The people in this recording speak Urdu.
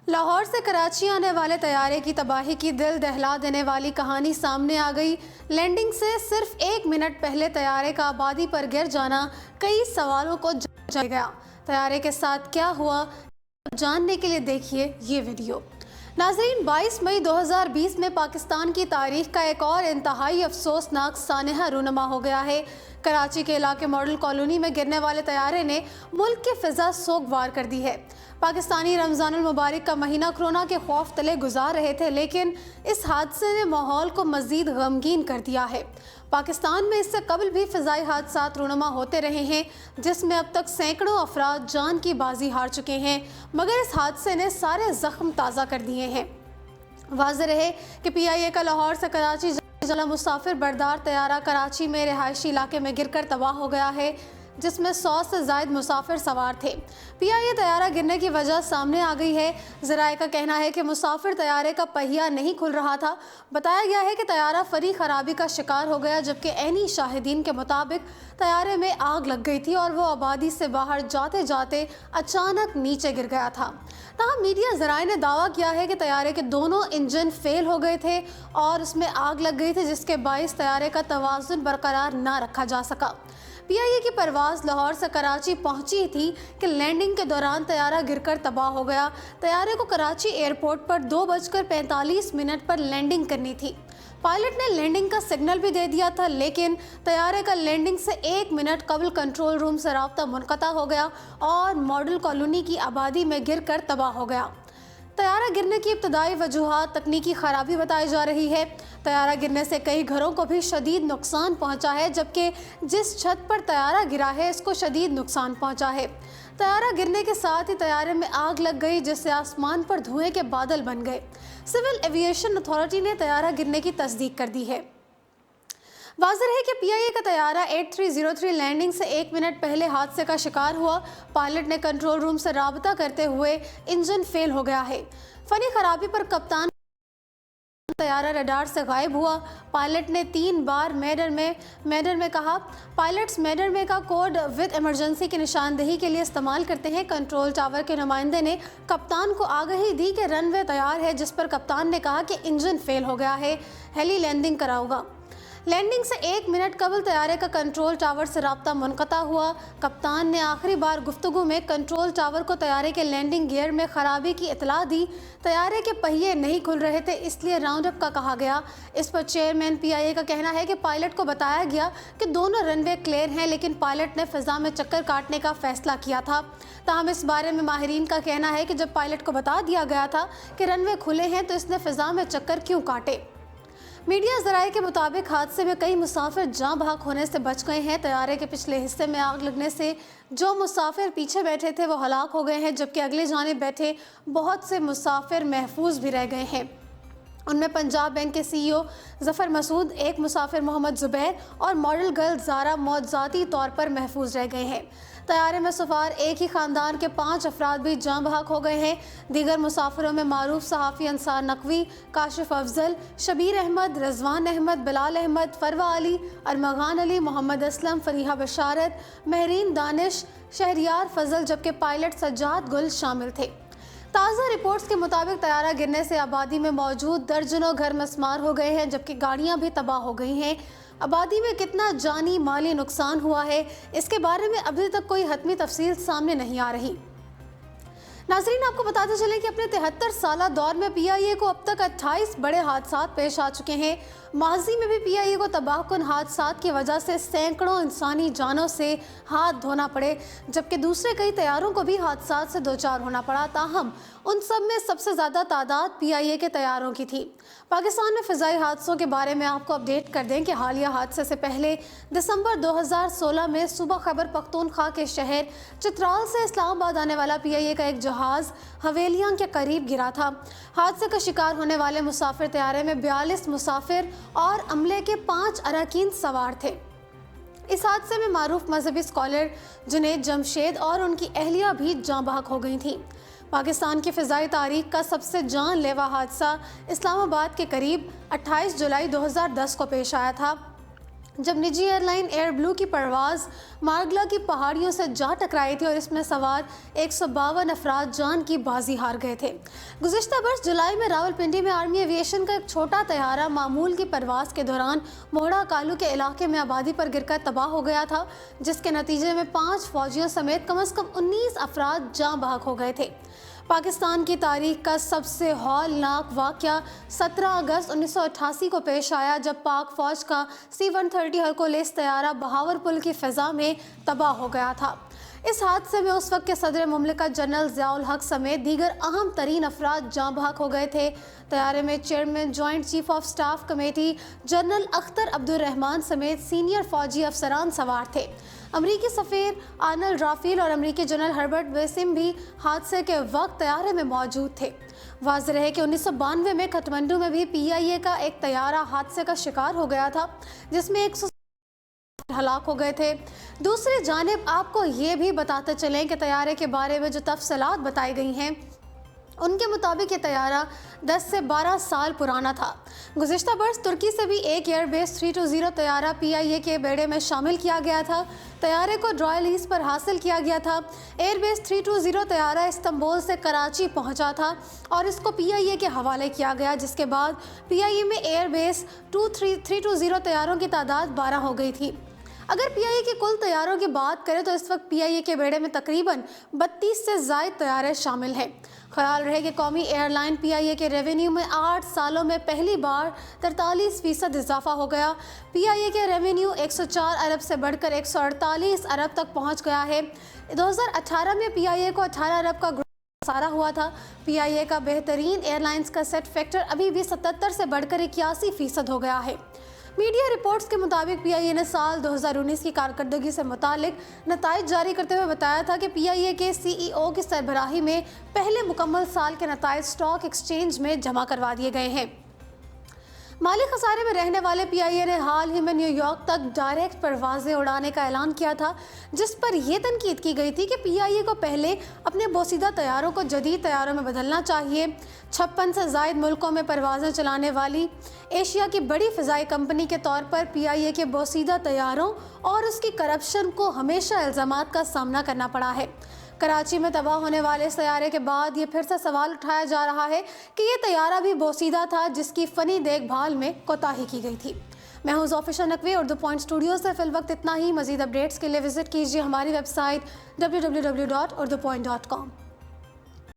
لاہور سے کراچی آنے والے طیارے کی تباہی کی دل دہلا دینے والی کہانی سامنے آ گئی۔ لینڈنگ سے صرف 1 منٹ پہلے طیارے کا آبادی پر گر جانا کئی سوالوں کو جگہ گیا۔ طیارے کے ساتھ کیا ہوا، جاننے کے لیے دیکھیے یہ ویڈیو۔ ناظرین، 22 مئی 2020 میں پاکستان کی تاریخ کا ایک اور انتہائی افسوسناک سانحہ رونما ہو گیا ہے۔ کراچی کے علاقے ماڈل کالونی میں گرنے والے طیارے نے ملک کی فضا سوگوار کر دی ہے۔ پاکستانی رمضان المبارک کا مہینہ کرونا کے خوف تلے گزار رہے تھے، لیکن اس حادثے نے ماحول کو مزید غمگین کر دیا ہے۔ پاکستان میں اس سے قبل بھی فضائی حادثات رونما ہوتے رہے ہیں، جس میں اب تک سینکڑوں افراد جان کی بازی ہار چکے ہیں، مگر اس حادثے نے سارے زخم تازہ کر دیے ہیں۔ واضح رہے کہ پی آئی اے کا لاہور سے کراچی جانے مسافر بردار طیارہ کراچی میں رہائشی علاقے میں گر کر تباہ ہو گیا ہے، جس میں 100 سے زائد مسافر سوار تھے۔ پی آئی اے طیارہ گرنے کی وجہ سامنے آ گئی ہے۔ ذرائع کا کہنا ہے کہ مسافر طیارے کا پہیہ نہیں کھل رہا تھا۔ بتایا گیا ہے کہ طیارہ فنی خرابی کا شکار ہو گیا، جبکہ عینی شاہدین کے مطابق طیارے میں آگ لگ گئی تھی اور وہ آبادی سے باہر جاتے جاتے اچانک نیچے گر گیا تھا۔ تاہم میڈیا ذرائع نے دعویٰ کیا ہے کہ طیارے کے دونوں انجن فیل ہو گئے تھے اور اس میں آگ لگ گئی تھی، جس کے باعث طیارے کا توازن برقرار نہ رکھا جا سکا۔ پی آئی اے کی پرواز لاہور سے کراچی پہنچی تھی کہ لینڈنگ کے دوران طیارہ گر کر تباہ ہو گیا۔ طیارے کو کراچی ایئرپورٹ پر 2:45 پر لینڈنگ کرنی تھی۔ پائلٹ نے لینڈنگ کا سگنل بھی دے دیا تھا، لیکن طیارے کا لینڈنگ سے 1 منٹ قبل کنٹرول روم سے رابطہ منقطع ہو گیا اور ماڈل کالونی کی آبادی میں گر کر تباہ ہو گیا۔ طیارہ گرنے کی ابتدائی وجوہات تکنیکی خرابی بتائی جا رہی ہے۔ طیارہ گرنے سے کئی گھروں کو بھی شدید نقصان پہنچا ہے، جبکہ جس چھت پر طیارہ گرا ہے اس کو شدید نقصان پہنچا ہے۔ طیارہ گرنے کے ساتھ ہی طیارے میں آگ لگ گئی، جس سے آسمان پر دھوئیں کے بادل بن گئے۔ سول ایویشن اتھارٹی نے طیارہ گرنے کی تصدیق کر دی ہے۔ واضح ہے کہ پی آئی اے کا طیارہ 8303 لینڈنگ سے 1 منٹ پہلے حادثے کا شکار ہوا۔ پائلٹ نے کنٹرول روم سے رابطہ کرتے ہوئے انجن فیل ہو گیا ہے۔ فنی خرابی پر کپتان طیارہ ریڈار سے غائب ہوا۔ پائلٹ نے 3 بار میڈر میں کہا۔ پائلٹس میڈر میں کا کوڈ ود ایمرجنسی کی نشاندہی کے لیے استعمال کرتے ہیں۔ کنٹرول ٹاور کے نمائندے نے کپتان کو آگاہی دی کہ رن وے تیار ہے، جس پر کپتان نے کہا کہ انجن فیل ہو گیا ہے، ہیلی لینڈنگ کراؤں گا۔ لینڈنگ سے 1 منٹ قبل طیارے کا کنٹرول ٹاور سے رابطہ منقطع ہوا۔ کپتان نے آخری بار گفتگو میں کنٹرول ٹاور کو طیارے کے لینڈنگ گیئر میں خرابی کی اطلاع دی۔ طیارے کے پہیے نہیں کھل رہے تھے، اس لیے راؤنڈ اپ کا کہا گیا۔ اس پر چیئرمین پی آئی اے کا کہنا ہے کہ پائلٹ کو بتایا گیا کہ دونوں رن وے کلیئر ہیں، لیکن پائلٹ نے فضا میں چکر کاٹنے کا فیصلہ کیا تھا۔ تاہم اس بارے میں ماہرین کا کہنا ہے کہ جب پائلٹ کو بتا دیا گیا تھا کہ رن وے کھلے ہیں تو اس نے فضا میں چکر کیوں کاٹے۔ میڈیا ذرائع کے مطابق حادثے میں کئی مسافر جاں بحق ہونے سے بچ گئے ہیں۔ طیارے کے پچھلے حصے میں آگ لگنے سے جو مسافر پیچھے بیٹھے تھے وہ ہلاک ہو گئے ہیں، جبکہ اگلی جانب بیٹھے بہت سے مسافر محفوظ بھی رہ گئے ہیں۔ ان میں پنجاب بینک کے سی ای او ظفر مسعود، ایک مسافر محمد زبیر اور ماڈل گرل زارا موت ذاتی طور پر محفوظ رہ گئے ہیں۔ طیارے میں سوار ایک ہی خاندان کے 5 افراد بھی جاں بحق ہو گئے ہیں۔ دیگر مسافروں میں معروف صحافی انصار نقوی، کاشف افضل، شبیر احمد، رضوان احمد، بلال احمد، فروہ علی، ارمغان علی، محمد اسلم، فریحہ بشارت، مہرین دانش، شہریار فضل، جبکہ پائلٹ سجاد گل شامل تھے۔ تازہ رپورٹس کے مطابق طیارہ گرنے سے آبادی میں موجود درجنوں گھر مسمار ہو گئے ہیں، جبکہ گاڑیاں بھی تباہ ہو گئی ہیں۔ آبادی میں کتنا جانی مالی نقصان ہوا ہے، اس کے بارے میں ابھی تک کوئی حتمی تفصیل سامنے نہیں آ رہی۔ ناظرین، آپ کو بتاتے چلیں کہ اپنے 73 سالہ دور میں پی آئی اے کو اب تک 28 بڑے حادثات پیش آ چکے ہیں۔ ماضی میں بھی پی آئی اے کو تباہ کن حادثات کی وجہ سے سینکڑوں انسانی جانوں سے ہاتھ دھونا پڑے، جبکہ دوسرے کئی طیاروں کو بھی حادثات سے دوچار ہونا پڑا۔ تاہم ان سب میں سب سے زیادہ تعداد پی آئی اے کے طیاروں کی تھی۔ پاکستان میں فضائی حادثوں کے بارے میں آپ کو اپڈیٹ کر دیں کہ حالیہ حادثے سے پہلے دسمبر 2016 میں صوبہ خیبر پختونخوا کے شہر چترال سے اسلام آباد آنے والا پی آئی اے کا ایک جہاز حویلیاں کے قریب گرا تھا۔ حادثے کا شکار ہونے والے مسافر طیارے میں 42 مسافر اور عملے کے 5 اراکین سوار تھے۔ اس حادثے میں معروف مذہبی اسکالر جنید جمشید اور ان کی اہلیہ بھی جاں بحق ہو گئی تھیں۔ پاکستان کی فضائی تاریخ کا سب سے جان لیوا حادثہ اسلام آباد کے قریب 28 جولائی 2010 کو پیش آیا تھا۔ جب نجی ایئر لائن ایئر بلو کی پرواز مارگلا کی پہاڑیوں سے جا ٹکرائی تھی اور اس میں سوار 152 افراد جان کی بازی ہار گئے تھے۔ گزشتہ برس جولائی میں راولپنڈی میں آرمی ایویشن کا ایک چھوٹا طیارہ معمول کی پرواز کے دوران موڑا کالو کے علاقے میں آبادی پر گر کر تباہ ہو گیا تھا، جس کے نتیجے میں 5 فوجیوں سمیت کم از کم 19 افراد جاں بحق ہو گئے تھے۔ پاکستان کی تاریخ کا سب سے ہولناک واقعہ 17 اگست 1988 کو پیش آیا، جب پاک فوج کا C-130 ہرکولیس طیارہ بہاولپور کی فضا میں تباہ ہو گیا تھا۔ اس حادثے میں اس وقت کے صدر مملکت جنرل ضیاء الحق سمیت دیگر اہم ترین افراد جاں بحق ہو گئے تھے۔ طیارے میں chairman joint chief of staff committee general Akhtar Abdurrahman سمیت سینئر فوجی افسران سوار تھے۔ امریکی سفیر آرنلڈ رافیل اور امریکی جنرل ہربرٹ ویسم بھی حادثے کے وقت طیارے میں موجود تھے۔ واضح ہے کہ 1992 میں کھٹمنڈو میں بھی PIA کا ایک طیارہ حادثے کا شکار ہو گیا تھا، جس میں 100 ہلاک ہو گئے تھے۔ دوسری جانب آپ کو یہ بھی بتاتے چلیں کہ طیارے کے بارے میں جو تفصیلات بتائی گئی ہیں ان کے مطابق یہ طیارہ 10 سے 12 سال پرانا تھا۔ گزشتہ برس ترکی سے بھی ایک ایئر بیس 320 طیارہ PIA کے بیڑے میں شامل کیا گیا تھا۔ طیارے کو ڈرائل لیز پر حاصل کیا گیا تھا۔ ایئر بیس 320 طیارہ استنبول سے کراچی پہنچا تھا اور اس کو PIA کے حوالے کیا گیا، جس کے بعد PIA میں ایئر بیس 320 طیاروں کی تعداد 12 ہو گئی تھی۔ اگر PIA کے کل طیاروں کی بات کریں تو اس وقت PIA کے بیڑے میں تقریباً 32 سے زائد طیارے شامل ہیں۔ خیال رہے کہ قومی ایئر لائن PIA کے ریونیو میں 8 سالوں میں پہلی بار 43% اضافہ ہو گیا۔ PIA کے ریونیو 104 ارب سے بڑھ کر 148 ارب تک پہنچ گیا ہے۔ 2018 میں PIA کو 18 ارب کا خسارہ ہوا تھا۔ PIA کا بہترین ایئر لائنز کا سیٹ فیکٹر ابھی بھی 77 سے بڑھ کر 81% ہو گیا ہے۔ میڈیا رپورٹس کے مطابق PIA نے سال 2019 کی کارکردگی سے متعلق نتائج جاری کرتے ہوئے بتایا تھا کہ PIA کے CEO کی سربراہی میں پہلے مکمل سال کے نتائج اسٹاک ایکسچینج میں جمع کروا دیے گئے ہیں۔ مالی خسارے میں رہنے والے PIA نے حال ہی میں نیو یارک تک ڈائریکٹ پروازیں اڑانے کا اعلان کیا تھا، جس پر یہ تنقید کی گئی تھی کہ PIA کو پہلے اپنے بوسیدہ طیاروں کو جدید طیاروں میں بدلنا چاہیے۔ 56 سے زائد ملکوں میں پروازیں چلانے والی ایشیا کی بڑی فضائی کمپنی کے طور پر PIA کے بوسیدہ طیاروں اور اس کی کرپشن کو ہمیشہ الزامات کا سامنا کرنا پڑا ہے۔ کراچی میں تباہ ہونے والے سیارے کے بعد یہ پھر سے سوال اٹھایا جا رہا ہے کہ یہ طیارہ بھی بوسیدہ تھا جس کی فنی دیکھ بھال میں کوتاہی کی گئی تھی۔ میں ہوں ظوفیہ نقوی، اردو پوائنٹ اسٹوڈیو سے فی الوقت اتنا ہی۔ مزید اپڈیٹس کے لیے وزٹ کیجیے ہماری ویب سائٹ www.urdupoint.com۔